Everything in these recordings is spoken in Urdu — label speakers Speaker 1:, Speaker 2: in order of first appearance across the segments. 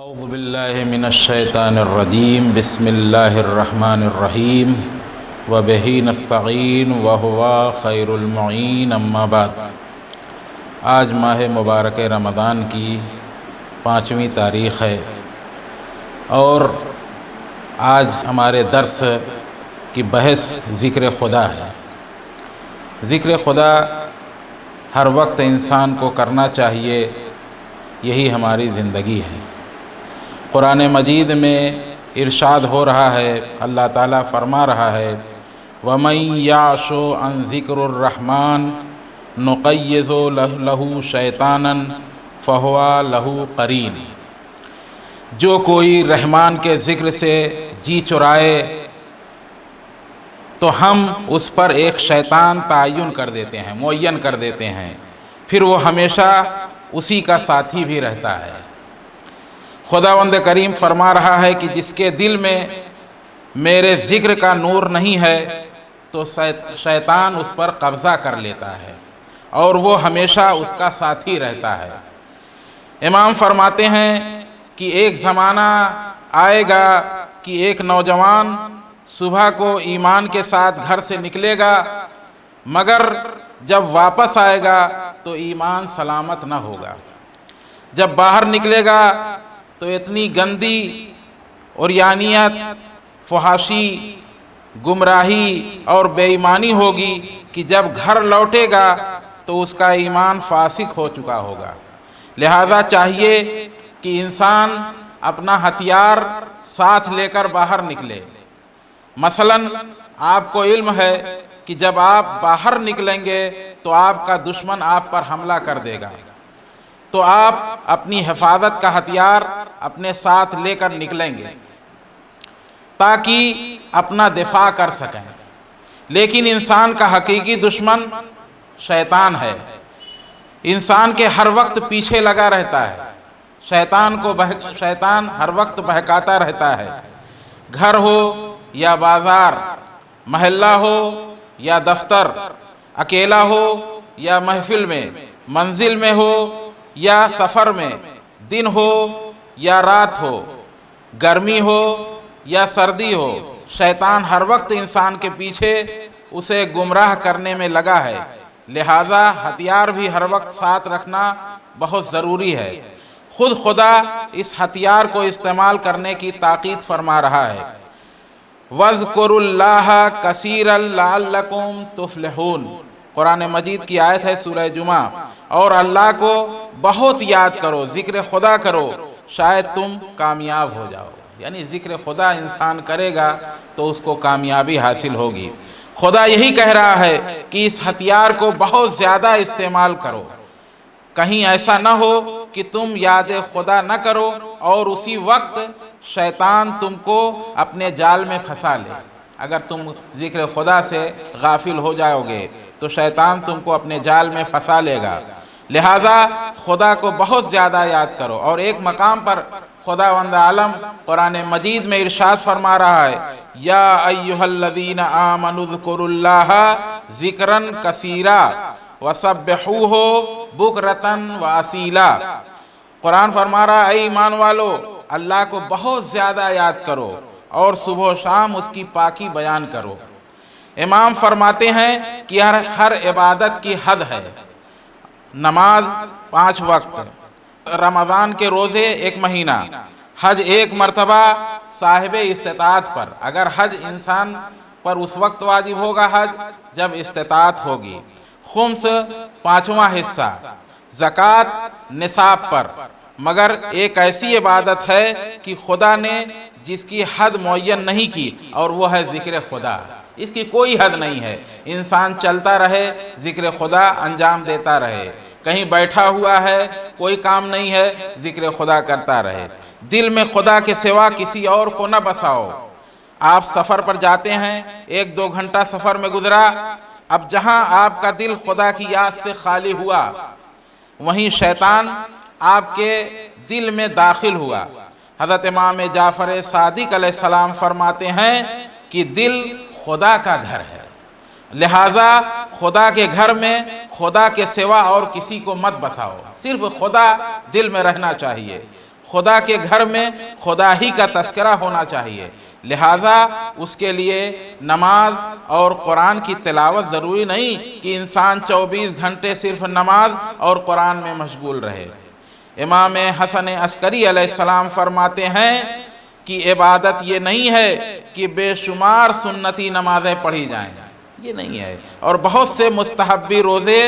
Speaker 1: اعوذ باللہ من الشیطان الرجیم بسم اللہ الرحمن الرحیم وبہ نستعین وہو خیر المعین اما بعد۔ آج ماہ مبارک رمضان کی 5ویں تاریخ ہے اور آج ہمارے درس کی بحث ذکر خدا ہے۔ ذکر خدا ہر وقت انسان کو کرنا چاہیے، یہی ہماری زندگی ہے۔ قرآن مجید میں ارشاد ہو رہا ہے، اللہ تعالیٰ فرما رہا ہے وَمَن يَعْشُ عَن ذِكْرِ الرَّحْمَنِ نُقَيِّضْ لَهُ شَيْطَانًا فَهُوَ لَهُ قَرِينٌ۔ جو کوئی رحمان کے ذکر سے جی چرائے تو ہم اس پر ایک شیطان تعین کر دیتے ہیں، معین کر دیتے ہیں، پھر وہ ہمیشہ اسی کا ساتھی بھی رہتا ہے۔ خداوند کریم فرما رہا ہے کہ جس کے دل میں میرے ذکر کا نور نہیں ہے تو شیطان اس پر قبضہ کر لیتا ہے اور وہ ہمیشہ اس کا ساتھی رہتا ہے۔ امام فرماتے ہیں کہ ایک زمانہ آئے گا کہ ایک نوجوان صبح کو ایمان کے ساتھ گھر سے نکلے گا، مگر جب واپس آئے گا تو ایمان سلامت نہ ہوگا۔ جب باہر نکلے گا تو اتنی گندی عریانیت، فحاشی، گمراہی اور بے ایمانی ہوگی کہ جب گھر لوٹے گا تو اس کا ایمان فاسق ہو چکا ہوگا۔ لہذا چاہیے کہ انسان اپنا ہتھیار ساتھ لے کر باہر نکلے۔ مثلا آپ کو علم ہے کہ جب آپ باہر نکلیں گے تو آپ کا دشمن آپ پر حملہ کر دے گا، تو آپ اپنی حفاظت کا ہتھیار اپنے ساتھ لے کر نکلیں گے تاکہ اپنا دفاع کر سکیں۔ لیکن انسان کا حقیقی دشمن شیطان ہے۔ انسان کے ہر وقت پیچھے لگا رہتا ہے، شیطان ہر وقت بہکاتا رہتا ہے۔ گھر ہو یا بازار، محلہ ہو یا دفتر، اکیلا ہو یا محفل میں، منزل میں ہو یا سفر میں، دن ہو یا رات ہو، گرمی ہو یا سردی ہو، شیطان ہر وقت انسان کے پیچھے اسے گمراہ کرنے میں لگا ہے۔ لہذا ہتھیار بھی ہر وقت ساتھ رکھنا بہت ضروری ہے۔ خود خدا اس ہتھیار کو استعمال کرنے کی تاکید فرما رہا ہے۔ وَاذْكُرُوا اللَّهَ كَثِيرًا لَعَلَّكُمْ تُفْلِحُونَ۔ قرآن مجید کی آیت ہے سورہ جمعہ۔ اور اللہ کو بہت یاد کرو، ذکر خدا کرو، شاید تم کامیاب ہو جاؤ۔ یعنی ذکر خدا انسان کرے گا تو اس کو کامیابی حاصل ہوگی۔ خدا یہی کہہ رہا ہے کہ اس ہتھیار کو بہت زیادہ استعمال کرو، کہیں ایسا نہ ہو کہ تم یاد خدا نہ کرو اور اسی وقت شیطان تم کو اپنے جال میں پھنسا لے۔ اگر تم ذکر خدا سے غافل ہو جاؤ گے تو شیطان تم کو اپنے جال میں پھنسا لے گا۔ لہذا خدا کو بہت زیادہ یاد کرو۔ اور ایک مقام پر خداوند عالم قرآن مجید میں ارشاد فرما رہا ہے یا ایھا الذین آمنوا اذکروا اللہ ذکرا کثیرا وسبحوہ بکرۃ واصیلا۔ قرآن فرما رہا ہے اے ایمان والو، اللہ کو بہت زیادہ یاد کرو اور صبح و شام اس کی پاکی بیان کرو۔ امام فرماتے ہیں کہ ہر عبادت کی حد ہے۔ نماز 5 وقت، رمضان کے روزے 1 مہینہ، حج 1 مرتبہ صاحب استطاعت پر۔ اگر حج انسان پر اس وقت واجب ہوگا حج جب استطاعت ہوگی۔ خمس 5واں حصہ، زکوٰۃ نصاب پر۔ مگر ایک ایسی عبادت ہے کہ خدا نے جس کی حد معین نہیں کی اور وہ ہے ذکر خدا۔ اس کی کوئی حد نہیں ہے، انسان چلتا رہے ذکر خدا انجام دیتا رہے، کہیں بیٹھا ہوا ہے کوئی کام نہیں ہے ذکر خدا کرتا رہے۔ دل میں خدا کے سوا کسی اور کو نہ بساؤ۔ آپ سفر پر جاتے ہیں، 1-2 گھنٹہ سفر میں گزرا، اب جہاں آپ کا دل خدا کی یاد سے خالی ہوا وہیں شیطان آپ کے دل میں داخل ہوا۔ حضرت امام جعفر صادق علیہ السلام فرماتے ہیں کہ دل خدا کا گھر ہے، لہٰذا خدا کے گھر میں خدا کے سوا اور کسی کو مت بساؤ، صرف خدا دل میں رہنا چاہیے۔ خدا کے گھر میں خدا ہی کا تذکرہ ہونا چاہیے، لہٰذا اس کے لیے نماز اور قرآن کی تلاوت ضروری نہیں کہ انسان 24 گھنٹے صرف نماز اور قرآن میں مشغول رہے۔ امام حسن عسکری علیہ السلام فرماتے ہیں کہ عبادت یہ نہیں ہے کہ بے شمار سنتی نمازیں پڑھی جائیں، یہ نہیں ہے، اور بہت سے مستحبی روزے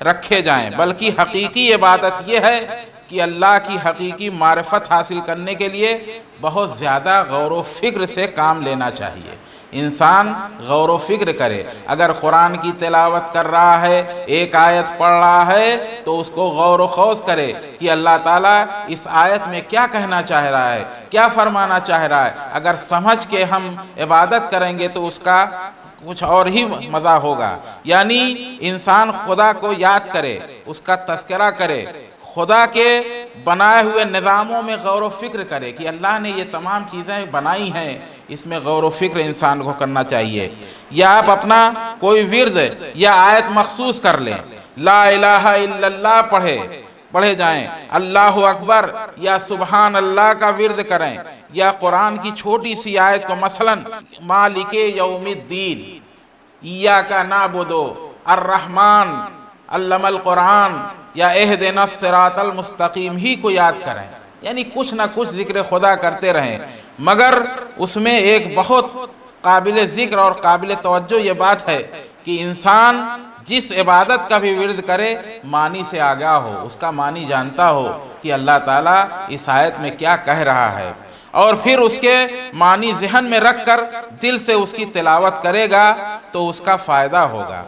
Speaker 1: رکھے جائیں، بلکہ حقیقی عبادت یہ ہے کہ اللہ کی حقیقی معرفت حاصل کرنے کے لیے بہت زیادہ غور و فکر سے کام لینا چاہیے۔ انسان غور و فکر کرے، اگر قرآن کی تلاوت کر رہا ہے، ایک آیت پڑھ رہا ہے تو اس کو غور و خوض کرے کہ اللہ تعالیٰ اس آیت میں کیا کہنا چاہ رہا ہے، کیا فرمانا چاہ رہا ہے۔ اگر سمجھ کے ہم عبادت کریں گے تو اس کا کچھ اور ہی مزہ ہوگا۔ یعنی انسان خدا کو یاد کرے، اس کا تذکرہ کرے، خدا کے بنائے ہوئے نظاموں میں غور و فکر کرے کہ اللہ نے یہ تمام چیزیں بنائی ہیں، اس میں غور و فکر انسان کو کرنا چاہیے۔ یا آپ اپنا کوئی ورد یا آیت مخصوص کر لیں، لا الہ الا اللہ پڑھے جائیں، اللہ اکبر یا سبحان اللہ کا ورد کریں، یا قرآن کی چھوٹی سی آیت کو مثلا مالک یوم الدین، ایاک نعبد، الرحمن، علم القرآن یا اہدنا الصراط المستقیم ہی کو یاد کریں، یعنی کچھ نہ کچھ ذکر خدا کرتے رہیں۔ مگر اس میں ایک بہت قابل ذکر اور قابل توجہ یہ بات ہے کہ انسان جس عبادت کا بھی ورد کرے معنی سے آگاہ ہو، اس کا معنی جانتا ہو کہ اللہ تعالیٰ اس آیت میں کیا کہہ رہا ہے، اور پھر اس کے معنی ذہن میں رکھ کر دل سے اس کی تلاوت کرے گا تو اس کا فائدہ ہوگا۔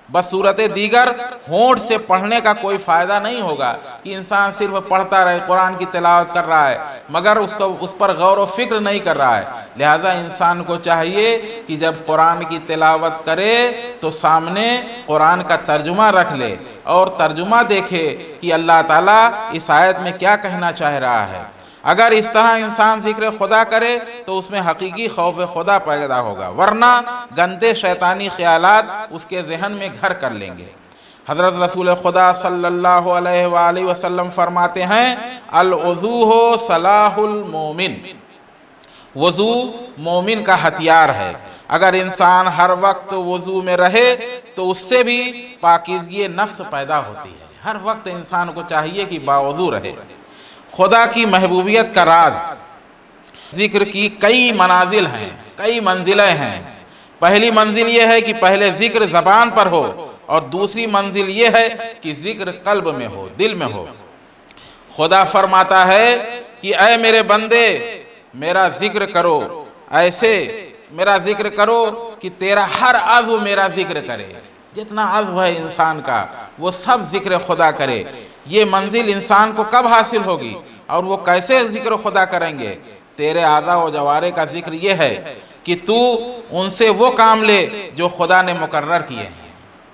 Speaker 1: بس صورت دیگر ہونٹ سے پڑھنے کا کوئی فائدہ نہیں ہوگا کہ انسان صرف پڑھتا رہے، قرآن کی تلاوت کر رہا ہے مگر اس پر غور و فکر نہیں کر رہا ہے۔ لہذا انسان کو چاہیے کہ جب قرآن کی تلاوت کرے تو سامنے قرآن کا ترجمہ رکھ لے اور ترجمہ دیکھے کہ اللہ تعالیٰ اس آیت میں کیا کہنا چاہ رہا ہے۔ اگر اس طرح انسان ذکر خدا کرے تو اس میں حقیقی خوف خدا پیدا ہوگا، ورنہ گندے شیطانی خیالات اس کے ذہن میں گھر کر لیں گے۔ حضرت رسول خدا صلی اللہ علیہ وآلہ وسلم فرماتے ہیں، الوضو سلاح المومن، وضو مومن کا ہتھیار ہے۔ اگر انسان ہر وقت وضو میں رہے تو اس سے بھی پاکیزگی نفس پیدا ہوتی ہے۔ ہر وقت انسان کو چاہیے کہ باوضو رہے۔ خدا کی محبوبیت کا راز، ذکر کی کئی منازل ہیں، کئی منزلیں ہیں۔ پہلی منزل یہ ہے کہ پہلے ذکر زبان پر ہو، اور دوسری منزل یہ ہے کہ ذکر قلب میں ہو، دل میں ہو۔ خدا فرماتا ہے کہ اے میرے بندے میرا ذکر کرو، ایسے میرا ذکر کرو کہ تیرا ہر عضو میرا ذکر کرے، جتنا عضو ہے انسان کا وہ سب ذکر خدا کرے۔ یہ منزل انسان کو کب حاصل ہوگی اور وہ کیسے ذکر خدا کریں گے؟ تیرے اعضاء و جوارح کا ذکر یہ ہے کہ تو ان سے وہ کام لے جو خدا نے مقرر کیے ہیں۔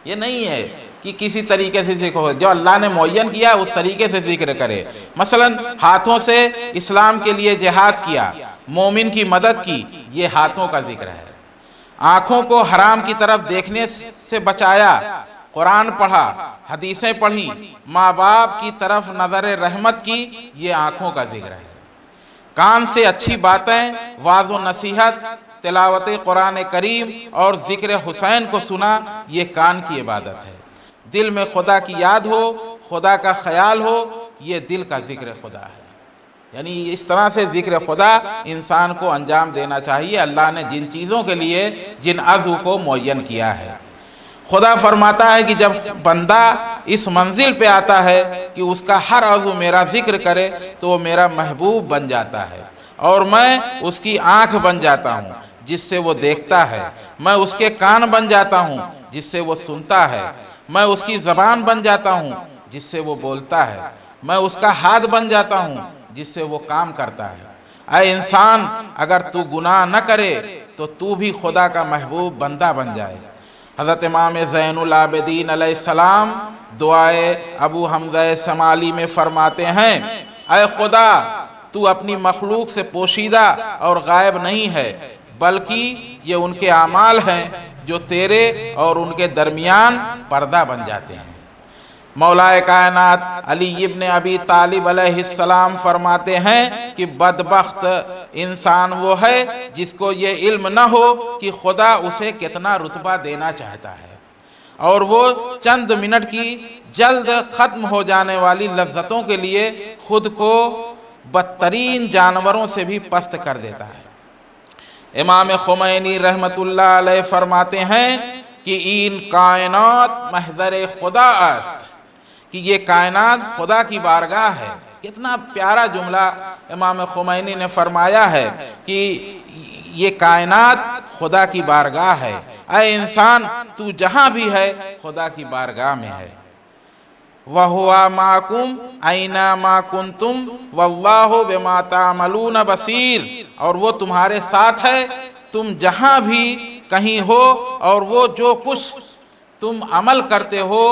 Speaker 1: یہ نہیں ہے کہ کسی طریقے سے ذکر ہو، جو اللہ نے معین کیا اس طریقے سے ذکر کرے۔ مثلا ہاتھوں سے اسلام کے لیے جہاد کیا، مومن کی مدد کی، یہ ہاتھوں کا ذکر ہے۔ آنکھوں کو حرام کی طرف دیکھنے سے بچایا، قرآن پڑھا، حدیثیں پڑھی، ماں باپ کی طرف نظر رحمت کی، یہ آنکھوں کا ذکر ہے۔ کان سے اچھی باتیں، واعظ و نصیحت، تلاوت قرآن کریم اور ذکر حسین کو سنا، یہ کان کی عبادت ہے۔ دل میں خدا کی یاد ہو، خدا کا خیال ہو، یہ دل کا ذکر خدا ہے۔ یعنی اس طرح سے ذکر خدا انسان کو انجام دینا چاہیے، اللہ نے جن چیزوں کے لیے جن عضو کو معین کیا ہے۔ خدا فرماتا ہے کہ جب بندہ اس منزل پہ آتا ہے کہ اس کا ہر عضو میرا ذکر کرے تو وہ میرا محبوب بن جاتا ہے، اور میں اس کی آنکھ بن جاتا ہوں جس سے وہ دیکھتا ہے، میں اس کے کان بن جاتا ہوں جس سے وہ سنتا ہے، میں اس کی زبان بن جاتا ہوں جس سے وہ بولتا ہے، میں اس کا ہاتھ بن جاتا ہوں جس سے وہ کام کرتا ہے۔ اے انسان، اگر تو گناہ نہ کرے تو بھی خدا کا محبوب بندہ بن جائے۔ حضرت امام زین العابدین علیہ السلام دعائے ابو حمزہ سمالی میں فرماتے ہیں، اے خدا تو اپنی مخلوق سے پوشیدہ اور غائب نہیں ہے، بلکہ یہ ان کے اعمال ہیں جو تیرے اور ان کے درمیان پردہ بن جاتے ہیں۔ مولا کائنات علی ابن ابی طالب علیہ السلام فرماتے ہیں کہ بدبخت انسان وہ ہے جس کو یہ علم نہ ہو کہ خدا اسے کتنا رتبہ دینا چاہتا ہے، اور وہ چند منٹ کی جلد ختم ہو جانے والی لذتوں کے لیے خود کو بدترین جانوروں سے بھی پست کر دیتا ہے۔ امام خمینی رحمت اللہ علیہ فرماتے ہیں کہ این کائنات محضر خدا است، کہ یہ کائنات خدا کی بارگاہ ہے۔ کتنا پیارا جملہ امام خمینی نے فرمایا ہے کہ یہ کائنات خدا کی بارگاہ ہے، اے انسان تو جہاں بھی ہے خدا کی بارگاہ میں ہے۔ وَهُوَ مَعَكُمْ أَيْنَمَا كُنْتُمْ وَاللَّهُ بِمَا تَعْمَلُونَ بَصِيرٌ، اور وہ تمہارے ساتھ ہے تم جہاں بھی کہیں ہو، اور وہ جو کچھ تم عمل کرتے ہو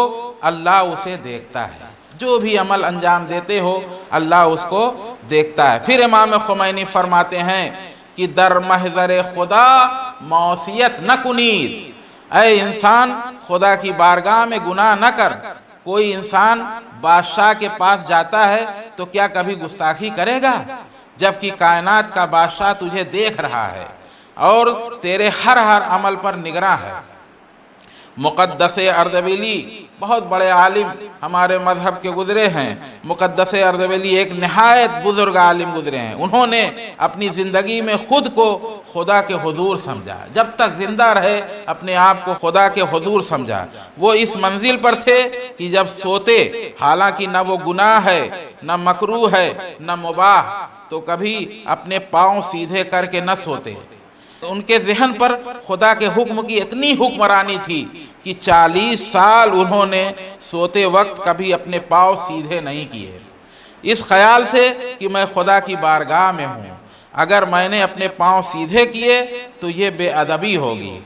Speaker 1: اللہ اسے دیکھتا ہے، جو بھی عمل انجام دیتے ہو اللہ اس کو دیکھتا ہے۔ پھر امام خمینی فرماتے ہیں کہ در محضر خدا معصیت نہ کنید، اے انسان خدا کی بارگاہ میں گناہ نہ کر۔ کوئی انسان بادشاہ کے پاس جاتا ہے تو کیا کبھی گستاخی کرے گا؟ جبکہ کائنات کا بادشاہ تجھے دیکھ رہا ہے اور تیرے ہر عمل پر نگراں ہے۔ مقدس اردبیلی بہت بڑے عالم ہمارے مذہب کے گزرے ہیں۔ مقدس اردبیلی ایک نہایت بزرگ عالم گزرے ہیں۔ انہوں نے اپنی زندگی میں خود کو خدا کے حضور سمجھا، جب تک زندہ رہے اپنے آپ کو خدا کے حضور سمجھا۔ وہ اس منزل پر تھے کہ جب سوتے، حالانکہ نہ وہ گناہ ہے نہ مکروہ ہے نہ مباح، تو کبھی اپنے پاؤں سیدھے کر کے نہ سوتے۔ ان کے ذہن پر خدا کے حکم کی اتنی حکمرانی تھی کہ 40 سال انہوں نے سوتے وقت کبھی اپنے پاؤں سیدھے نہیں کیے، اس خیال سے کہ میں خدا کی بارگاہ میں ہوں، اگر میں نے اپنے پاؤں سیدھے کیے تو یہ بے ادبی ہوگی۔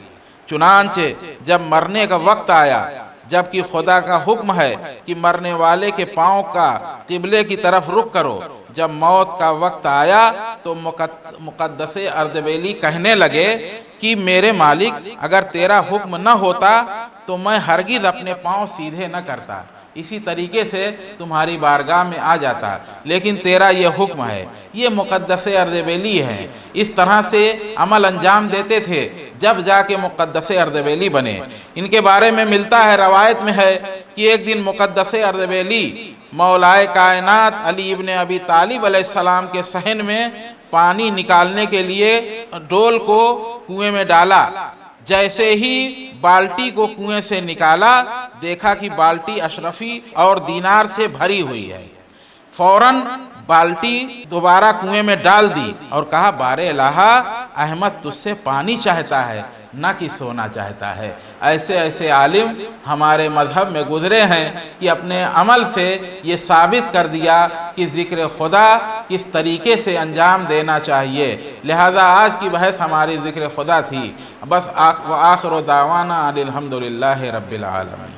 Speaker 1: چنانچہ جب مرنے کا وقت آیا، جبکہ خدا کا حکم ہے کہ مرنے والے کے پاؤں کا قبلے کی طرف رخ کرو، جب موت کا وقت آیا تو مقدس اردبیلی کہنے لگے کہ میرے مالک، اگر تیرا حکم نہ ہوتا تو میں ہرگز اپنے پاؤں سیدھے نہ کرتا، اسی طریقے سے تمہاری بارگاہ میں آ جاتا، لیکن تیرا یہ حکم ہے۔ یہ مقدس اردبیلی ہیں، اس طرح سے عمل انجام دیتے تھے جب جا کے مقدس اردبیلی بنے۔ ان کے بارے میں ملتا ہے، روایت میں ہے کہ ایک دن مقدس اردبیلی مولا کائنات علی ابن ابی طالب علیہ السلام کے صحن میں پانی نکالنے کے لیے ڈول کو کنویں میں ڈالا۔ جیسے ہی بالٹی کو کنویں سے نکالا، دیکھا کہ بالٹی اشرفی اور دینار سے بھری ہوئی ہے۔ فوراً بالٹی دوبارہ کنویں میں ڈال دی اور کہا، بار الہا، احمد تجھ سے پانی چاہتا ہے نہ کہ سونا چاہتا ہے۔ ایسے عالم ہمارے مذہب میں گزرے ہیں کہ اپنے عمل سے یہ ثابت کر دیا کہ ذکر خدا کس طریقے سے انجام دینا چاہیے۔ لہذا آج کی بحث ہماری ذکر خدا تھی۔ بس وآخر دعوانا الحمدللہ رب العالمین۔